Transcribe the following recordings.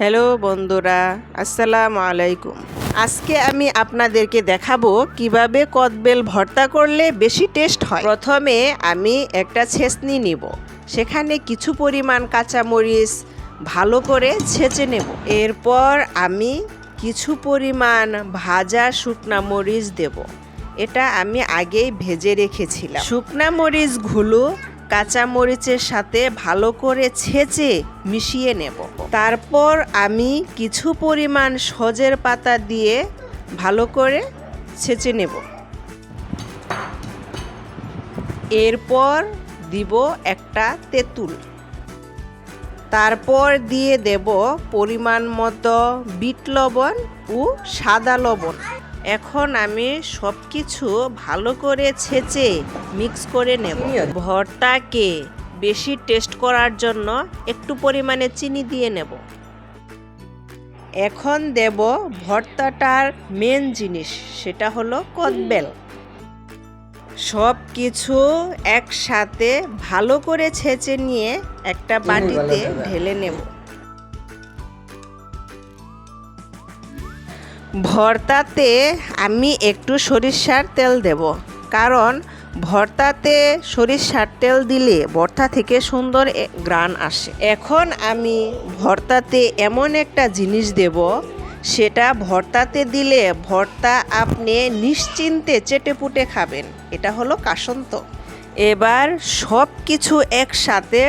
Hello বন্ধুরা, আসসালামু আলাইকুম। আজকে আমি আপনাদেরকে দেখাবো কিভাবে কদবেল ভর্তা করলে বেশি টেস্ট হয়। প্রথমে আমি একটা ছেঁচনি নিব, সেখানে কিছু পরিমাণ কাঁচামরিচ ভালো করে ছেঁচে নেব। এরপর আমি কিছু পরিমাণ ভাজা শুকনা মরিচ দেব। এটা আমি আগেই ভেজে রেখেছিলাম। শুকনা মরিচগুলো কাঁচা মরিচের সাথে ভালো করে ছেঁচে মিশিয়ে নেব। তারপর আমি কিছু পরিমাণ সজের পাতা দিয়ে ভালো করে ছেঁচে নেব। এরপর দিব একটা তেঁতুল। তারপর দিয়ে দেব পরিমাণ মতো বিট লবণ ও সাদা লবণ। এখন আমি সব কিছু ভালো করে ছেঁচে মিক্স করে নেব। ভর্তাকে বেশি টেস্ট করার জন্য একটু পরিমাণে চিনি দিয়ে নেব। এখন দেব ভর্তাটার মেন জিনিস, সেটা হলো কদবেল। সব কিছু একসাথে ভালো করে ছেঁচে নিয়ে একটা বাটিতে ঢেলে নেব। ভর্তাতে আমি একটু সরিষার তেল দেব, কারণ ভর্তাতে সরিষার তেল দিলে ভর্তা থেকে সুন্দর ঘ্রাণ আসে। এখন আমি ভর্তাতে এমন একটা জিনিস দেব, সেটা ভর্তাতে দিলে ভর্তা আপনি নিশ্চিন্তে চেটেপুটে খাবেন। এটা হলো কাসন্ত। এবার সব কিছু একসাথে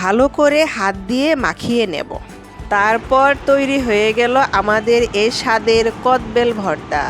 ভালো করে হাত দিয়ে মাখিয়ে নেব। তারপর তৈরি হয়ে গেল আমাদের এই স্বাদের কদবেল ভর্তা।